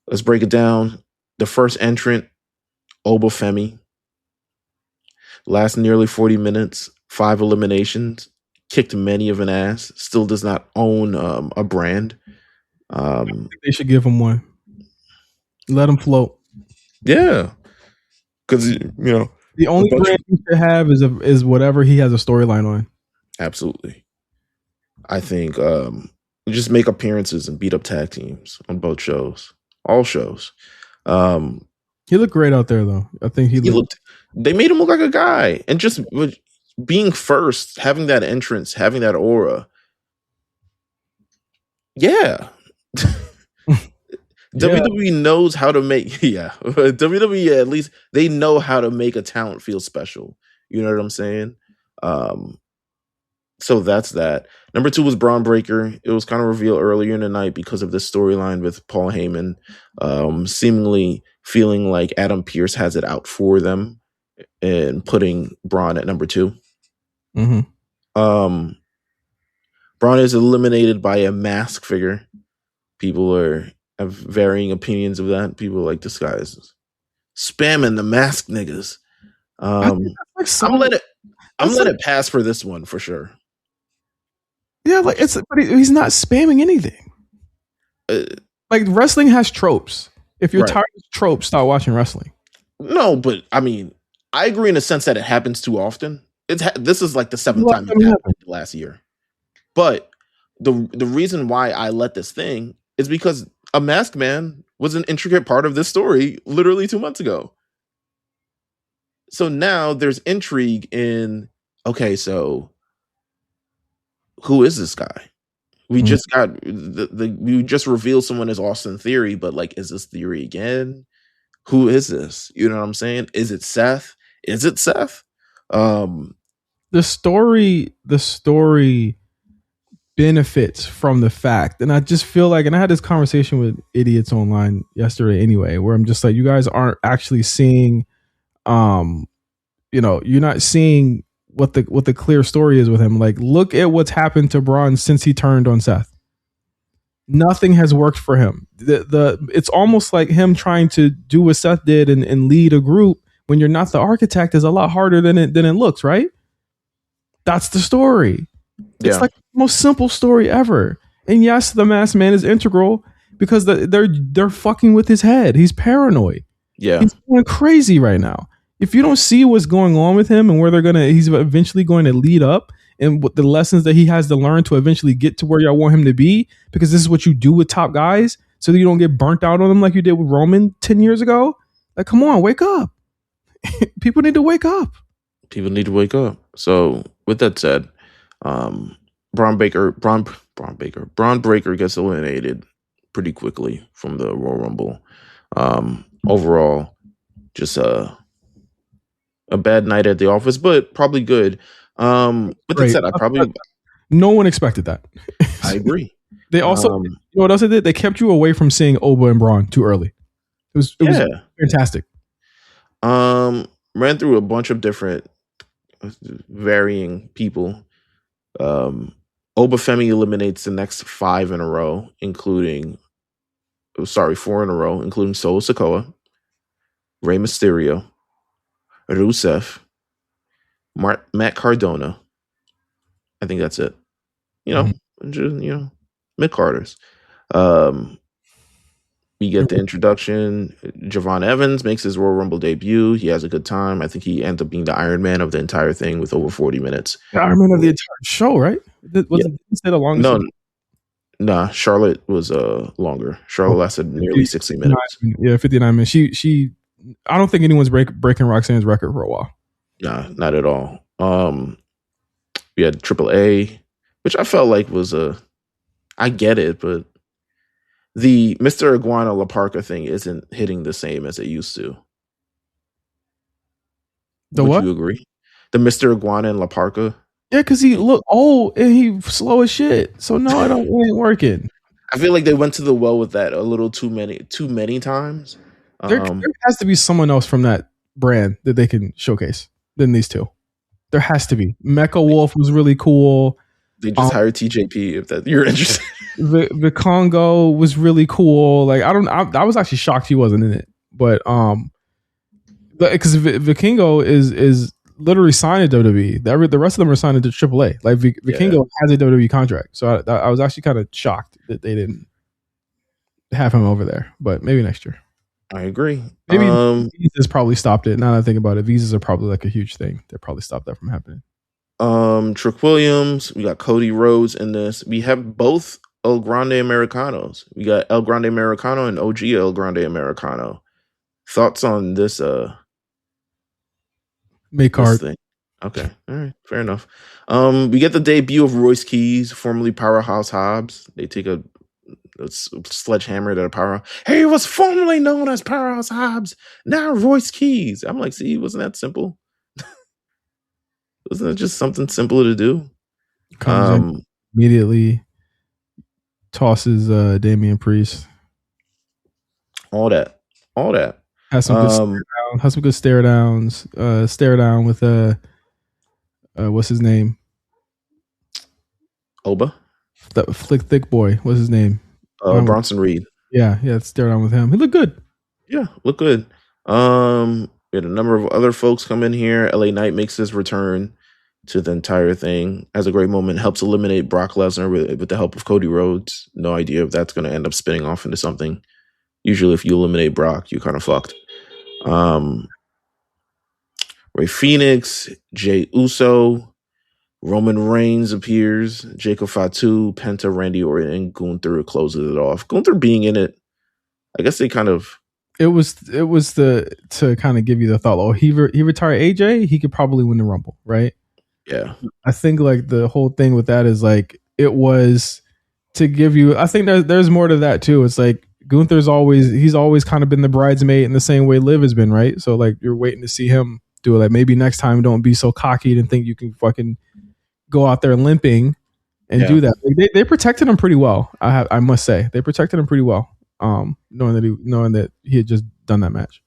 Let's break it down. The first entrant, Obafemi, lasts nearly 40 minutes, 5 eliminations, kicked many of an ass, still does not own a brand. They should give him one. Let him float. Yeah. Because, the only brand he should have is whatever he has a storyline on. Absolutely. I think just make appearances and beat up tag teams on both shows. All shows. He looked great out there, though. I think he looked. They made him look like a guy, and just being first, having that entrance, having that aura. Yeah. WWE knows how to make. WWE, at least they know how to make a talent feel special. You know what I'm saying? So that's that. Number 2 was Braun Breaker. It was kind of revealed earlier in the night because of this storyline with Paul Heyman, seemingly feeling like Adam Pearce has it out for them and putting Braun at number 2. Mm-hmm. Braun is eliminated by a mask figure. People have varying opinions of that. People are like, this guy is spamming the mask niggas. I'm let it pass for this one for sure. Yeah, but he's not spamming anything. Like, wrestling has tropes. If you're tired of tropes, start watching wrestling. No, but I mean, I agree in the sense that it happens too often. This is like the 7th time it happened last year. But the reason why I let this thing is because a masked man was an intricate part of this story literally 2 months ago. So now there's intrigue in, okay, so who is this guy? We just got we just revealed someone as Austin Theory, but like, is this Theory again? Who is this? You know what I'm saying? Is it Seth? The story benefits from the fact, and I just feel like, and I had this conversation with idiots online yesterday anyway, where I'm just like, you guys aren't actually seeing, you're not seeing what the clear story is with him. Like, look at what's happened to Braun since he turned on Seth. Nothing has worked for him. It's almost like him trying to do what Seth did and lead a group when you're not the architect is a lot harder than it looks, right? That's the story. Yeah. It's like the most simple story ever. And yes, the masked man is integral because they're fucking with his head. He's paranoid. Yeah. He's going crazy right now. If you don't see what's going on with him and where he's eventually going to lead up and what the lessons that he has to learn to eventually get to where y'all want him to be, because this is what you do with top guys so that you don't get burnt out on them like you did with Roman 10 years ago. Like, come on, wake up. People need to wake up. So with that said, Braun Breaker gets eliminated pretty quickly from the Royal Rumble. Overall, just a bad night at the office, but probably good. With that said, no one expected that. I agree. They also, you know what else they did? They kept you away from seeing Oba and Braun too early. It was fantastic. ran through a bunch of different varying people. Obafemi eliminates the next 5 in a row, including 4 in a row, including Solo Sikoa, Rey Mysterio, Rusev, Matt Cardona. I think that's it. Just, mid-carders. We get the introduction. Javon Evans makes his Royal Rumble debut. He has a good time. I think he ends up being the Iron Man of the entire thing with over 40 minutes. The Iron Man of the entire show, right? Was it the longest? No, Charlotte was longer. Charlotte lasted nearly 60 minutes. Yeah, 59 minutes. She I don't think anyone's breaking Roxanne's record for a while. Nah, not at all. We had AAA, which I felt like was I get it, but the Mr. Iguana La Parka thing isn't hitting the same as it used to. Would you agree? The Mr. Iguana and La Parka? Yeah, because he looked old and he slow as shit. So no, it ain't working. I feel like they went to the well with that a little too many times. There has to be someone else from that brand that they can showcase than these two. There has to be. Mecha Wolf was really cool. They just hired TJP if that you're interested. The Congo was really cool. Like I was actually shocked he wasn't in it, but because Vikingo is literally signed to WWE. The rest of them are signed to AAA. Like Vikingo has a WWE contract, so I was actually kind of shocked that they didn't have him over there. But maybe next year. I agree. Maybe visas probably stopped it. Now that I think about it, visas are probably like a huge thing. They probably stopped that from happening. Trick Williams, we got Cody Rhodes in this. We have both El Grande Americanos. We got El Grande Americano and OG El Grande Americano. Thoughts on this make card thing? Okay, all right, fair enough. We get the debut of Royce Keys, formerly Powerhouse Hobbs. They take a sledgehammer to a powerhouse. He was formerly known as Powerhouse Hobbs, now Royce Keys. I'm like, see, wasn't that simple? Wasn't that just something simple to do? Comes in immediately, tosses Damian Priest. All that. Has some good stare downs. Stare down with what's his name? Oba. The thick boy. What's his name? Bronson Reed. Yeah, stare down with him. He looked good. Yeah, looked good. We had a number of other folks come in here. LA Knight makes his return to the entire thing. Has a great moment. Helps eliminate Brock Lesnar with the help of Cody Rhodes. No idea if that's going to end up spinning off into something. Usually if you eliminate Brock, you're kind of fucked. Rey Fenix, Jey Uso, Roman Reigns appears, Jacob Fatu, Penta, Randy Orton, and Gunther closes it off. Gunther being in it, I guess they kind of... It was to kind of give you the thought, oh, he retired AJ, he could probably win the Rumble, right? Yeah. I think like the whole thing with that is like, it was to give you, I think there's more to that too. It's like, Gunther's always kind of been the bridesmaid in the same way Liv has been, right? So like you're waiting to see him do it. Like maybe next time don't be so cocky and think you can fucking go out there limping and do that. Like they protected him pretty well. I must say they protected him pretty well. Knowing that he had just done that match.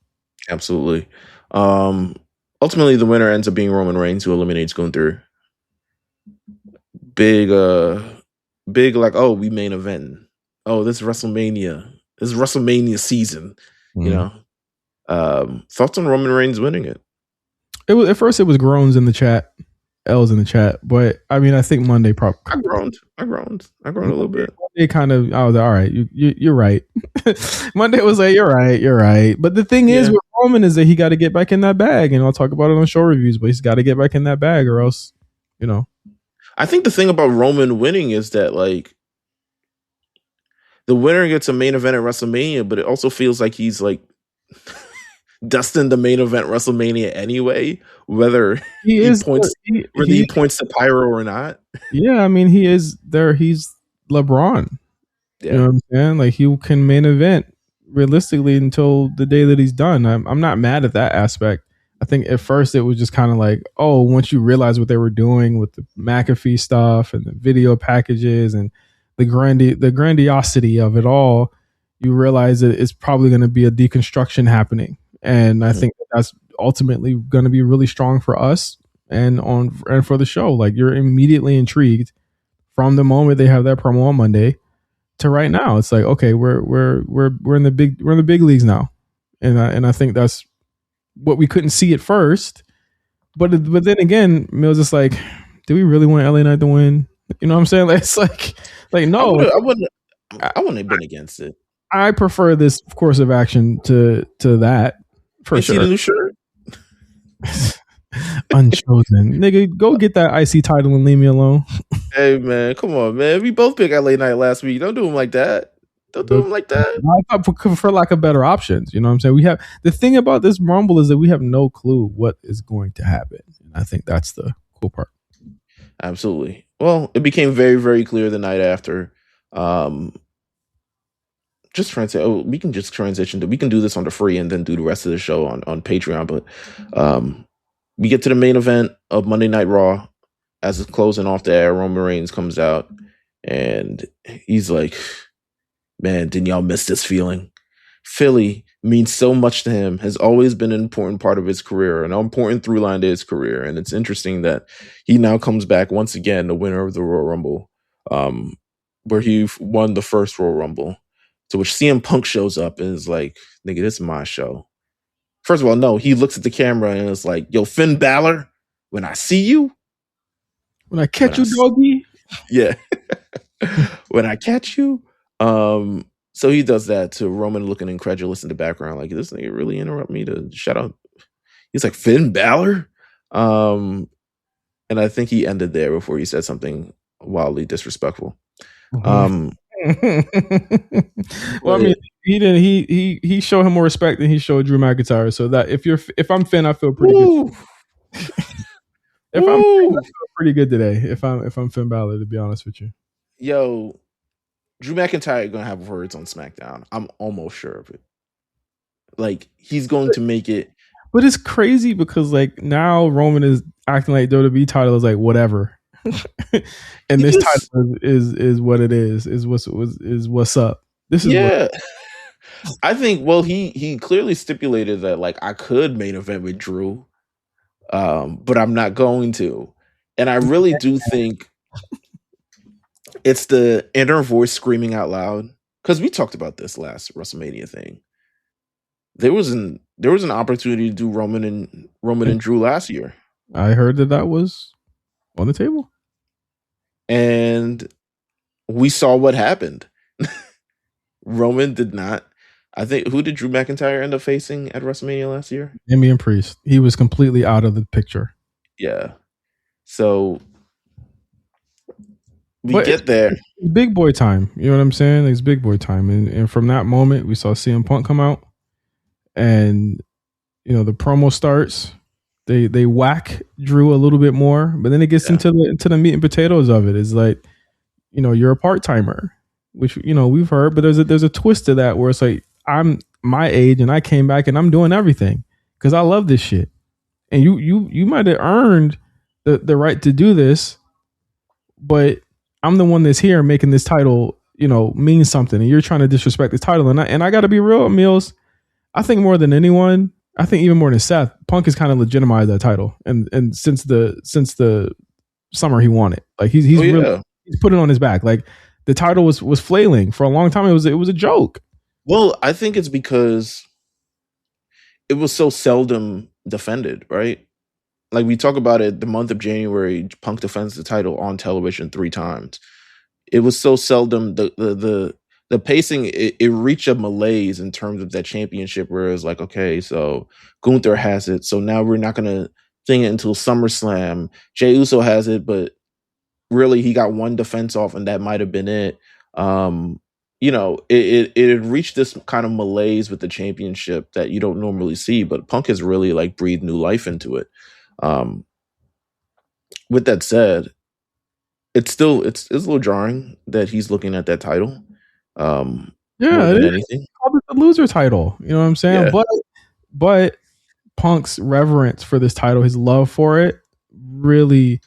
Absolutely. Ultimately the winner ends up being Roman Reigns, who eliminates Gunther. Big like, oh, we main event. Oh, this is WrestleMania. This is WrestleMania season. You know. Thoughts on Roman Reigns winning it? At first it was groans in the chat, L's in the chat, but I mean I think Monday probably. I groaned a little bit. Monday kind of, I was like, all right, you're right. Monday was like, you're right. But the thing is with Roman is that he got to get back in that bag, and I'll talk about it on show reviews. But he's got to get back in that bag, or else, you know. I think the thing about Roman winning is that like, the winner gets a main event at WrestleMania, but it also feels like he's like destined the main event WrestleMania anyway, whether he points to Pyro or not. Yeah, I mean he is there. He's LeBron. Yeah. You know what I'm saying? Like he can main event realistically until the day that he's done. I'm not mad at that aspect. I think at first it was just kind of like, oh, once you realize what they were doing with the McAfee stuff and the video packages and the grandiosity of it all, you realize that it's probably going to be a deconstruction happening. And I think that's ultimately going to be really strong for us and for the show. Like, you're immediately intrigued from the moment they have that promo on Monday to right now. It's like, okay, we're in the big leagues now, and I think that's what we couldn't see at first. But then again, Mills is like, do we really want LA Knight to win? You know what I'm saying? Like, it's like no. I wouldn't have been against it. I prefer this course of action to that for sure. See the new shirt? Unchosen. Nigga, go get that IC title and leave me alone. Hey man, come on, man. We both picked LA Knight last week. Don't do him like that. Don't do him like that. I thought for lack of better options. You know what I'm saying? We have the thing about this Rumble is that we have no clue what is going to happen. And I think that's the cool part. Absolutely. Well, it became very, very clear the night after. We can just transition to, we can do this on the free and then do the rest of the show on Patreon. But we get to the main event of Monday Night Raw. As it's closing off the air, Roman Reigns comes out and he's like, man, didn't y'all miss this feeling? Philly means so much to him, has always been an important part of his career, an important through line to his career. And it's interesting that he now comes back once again, the winner of the Royal Rumble, where he won the first Royal Rumble. To which CM Punk shows up and is like, nigga, this is my show. First of all, no, he looks at the camera and is like, yo, Finn Balor, when I see you, when I catch you, doggy. Yeah. When I catch you. So he does that to Roman looking incredulous in the background. Like, this nigga really interrupt me to shout out. He's like, Finn Balor? And I think he ended there before he said something wildly disrespectful. Well, I mean, he showed him more respect than he showed Drew McIntyre. So that if I'm Finn, I feel pretty good. If I'm Finn, I feel pretty good today. If I'm Finn Balor, to be honest with you. Yo, Drew McIntyre gonna have words on SmackDown. I'm almost sure of it. Like, he's going to make it. But it's crazy because like now Roman is acting like WWE title is like whatever. And this title is what it is what's up. This is what I think. Well, he clearly stipulated that like I could main event with Drew, but I'm not going to. And I really do think it's the inner voice screaming out loud, because we talked about this last WrestleMania thing. There was an opportunity to do Roman and Drew last year. I heard that was on the table. And we saw what happened. Roman did not. I think, who did Drew McIntyre end up facing at WrestleMania last year? Damian Priest. He was completely out of the picture. Yeah. So we get there. Big boy time. You know what I'm saying? It's big boy time. And from that moment, we saw CM Punk come out. And, you know, the promo starts. They whack Drew a little bit more, but then it gets into the meat and potatoes of it. It's like, you know, you're a part-timer, which, you know, we've heard, but there's a twist to that where it's like, I'm my age and I came back and I'm doing everything because I love this shit. And you might have earned the right to do this, but I'm the one that's here making this title, you know, mean something, and you're trying to disrespect the title. And I got to be real, Meelz. I think more than anyone, I think even more than Seth, Punk has kind of legitimized that title, and since the summer he won it, like he's put it on his back. Like the title was flailing for a long time. It was a joke. Well, I think it's because it was so seldom defended, right? Like we talk about it, the month of January, Punk defends the title on television 3 times. It was so seldom. The pacing, it reached a malaise in terms of that championship where it was like, okay, so Gunther has it. So now we're not going to thing it until SummerSlam. Jey Uso has it, but really he got one defense off and that might have been it. You know, it had reached this kind of malaise with the championship that you don't normally see, but Punk has really like breathed new life into it. With that said, it's a little jarring that he's looking at that title. Anything. Called it the loser title. You know what I'm saying? Yeah. But Punk's reverence for this title, his love for it, really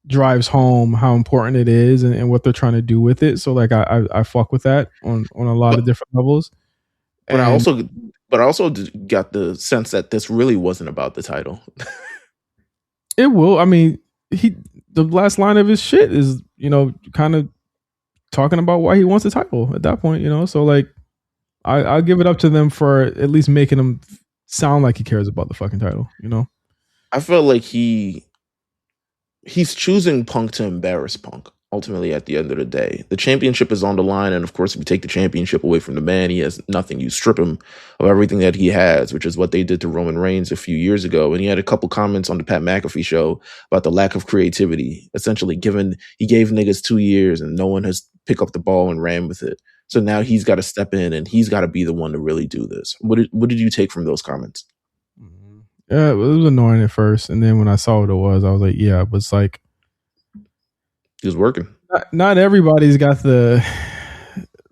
drives home how important it is and what they're trying to do with it. So like I fuck with that on a lot of different levels. But But I also got the sense that this really wasn't about the title. It will. I mean, the last line of his shit is, kind of talking about why he wants the title at that point, So like, I'll give it up to them for at least making him sound like he cares about the fucking title, I felt like he's choosing Punk to embarrass Punk. Ultimately, at the end of the day, the championship is on the line, and of course, if you take the championship away from the man, he has nothing. You strip him of everything that he has, which is what they did to Roman Reigns a few years ago. And he had a couple comments on the Pat McAfee show about the lack of creativity. Essentially, he gave niggas 2 years, and no one has picked up the ball and ran with it. So now he's got to step in, and he's got to be the one to really do this. What did you take from those comments? Yeah, it was annoying at first, and then when I saw what it was, I was like, yeah, but it's like he was working. Not everybody's got the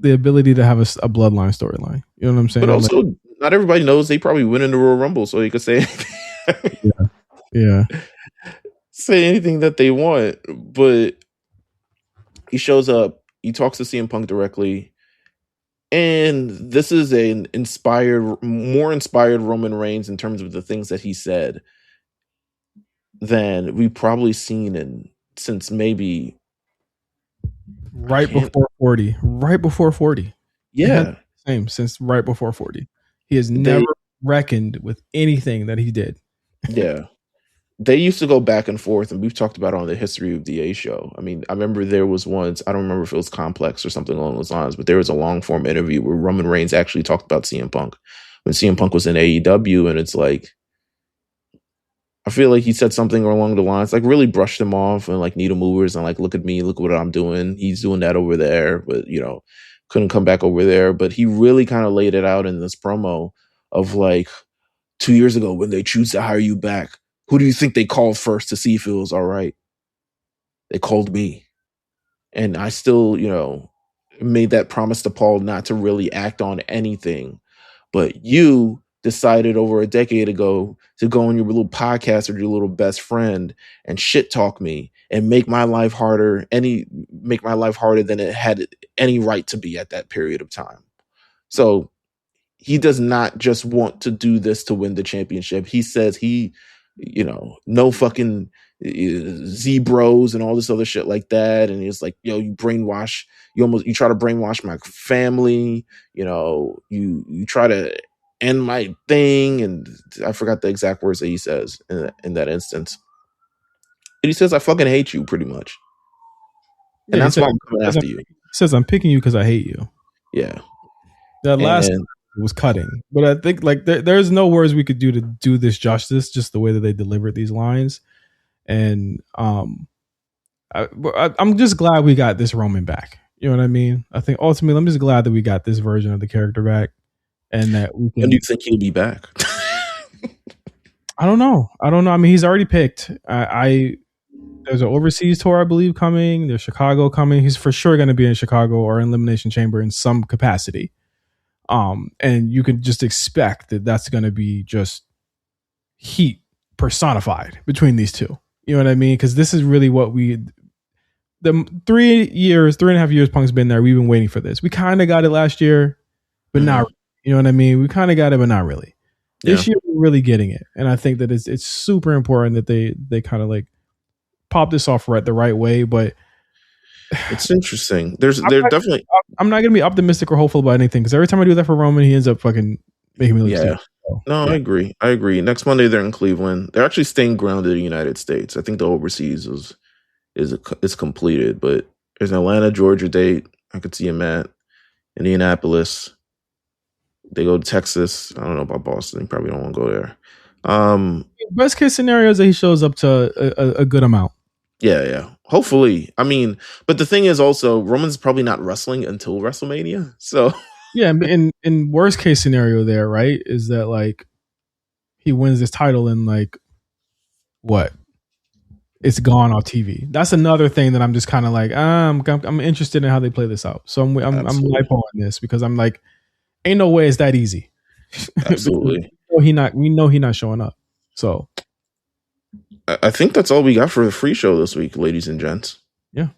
ability to have a bloodline storyline. You know what I'm saying? But also, not everybody knows they probably win in the Royal Rumble, so you could say yeah, say anything that they want. But he shows up, he talks to CM Punk directly, and this is an more inspired Roman Reigns in terms of the things that he said than we've probably seen since maybe right before 40. Right before 40. Yeah. Same since right before 40. He has never reckoned with anything that he did. Yeah. They used to go back and forth, and we've talked about it on the History of the A show. I mean, I remember there was once, I don't remember if it was Complex or something along those lines, but there was a long form interview where Roman Reigns actually talked about CM Punk when CM Punk was in AEW, and it's like, I feel like he said something along the lines, like really brushed him off and like needle movers and like, look at me, look what I'm doing. He's doing that over there, but couldn't come back over there. But he really kind of laid it out in this promo of like 2 years ago when they choose to hire you back. Who do you think they called first to see if it was all right? They called me. And I still, made that promise to Paul not to really act on anything. But you decided over a decade ago to go on your little podcast with your little best friend and shit talk me and make my life harder than it had any right to be at that period of time. So he does not just want to do this to win the championship. He says no fucking Z-bros and all this other shit like that. And he's like, you try to brainwash my family. You try to end my thing. And I forgot the exact words that he says in that instance. And he says, I fucking hate you pretty much. Yeah, and that's why I'm coming after you. He says, I'm picking you because I hate you. Yeah. That last was cutting, but I think like there's no words we could do to do this justice, just the way that they delivered these lines. And I'm just glad we got this Roman back. You know what I mean? I think ultimately I'm just glad that we got this version of the character back, and that we can. When do you think he'll be back? I don't know. I mean, he's already picked. There's an overseas tour, I believe, coming. There's Chicago coming. He's for sure going to be in Chicago or in Elimination Chamber in some capacity. And you can just expect that that's going to be just heat personified between these two. You know what I mean? Because this is really what the 3.5 years Punk's been there. We've been waiting for this. We kind of got it last year, but not really. You know what I mean? We kind of got it, but not really. This year we're really getting it. And I think that it's super important that they kind of like pop this off the right way. But it's interesting. Definitely. I'm not gonna be optimistic or hopeful about anything because every time I do that for Roman, he ends up fucking making me look stupid. No, yeah. I agree. Next Monday they're in Cleveland. They're actually staying grounded in the United States. I think the overseas is completed, but there's an Atlanta, Georgia date. I could see him at Indianapolis. They go to Texas. I don't know about Boston. They probably don't want to go there. Best case scenario is that he shows up to a good amount. Yeah. Hopefully. I mean, but the thing is also Roman's probably not wrestling until WrestleMania. So yeah, in worst case scenario there, right, is that like he wins this title and like what? It's gone off TV. That's another thing that I'm just kind of like, I'm interested in how they play this out. So I'm lipo on this because I'm like, ain't no way it's that easy. Absolutely. we know he not showing up. So I think that's all we got for the free show this week, ladies and gents. Yeah.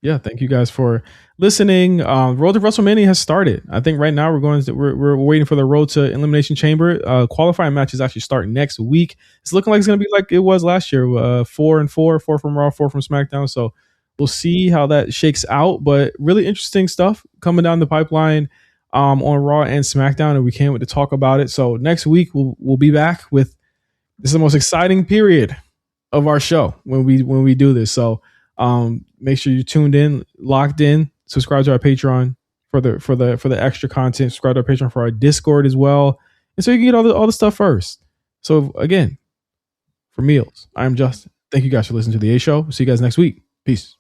Yeah, thank you guys for listening. Road to WrestleMania has started. I think right now we're waiting for the Road to Elimination Chamber. Qualifying matches actually start next week. It's looking like it's going to be like it was last year, 4-4, 4 from Raw, 4 from SmackDown. So we'll see how that shakes out. But really interesting stuff coming down the pipeline on Raw and SmackDown, and we can't wait to talk about it. So next week we'll be back with this is the most exciting period of our show when we do this. So make sure you're tuned in, locked in, subscribe to our Patreon for the extra content, subscribe to our Patreon for our Discord as well. And so you can get all the stuff first. So again, for Meelz, I'm Justin. Thank you guys for listening to the A Show. See you guys next week. Peace.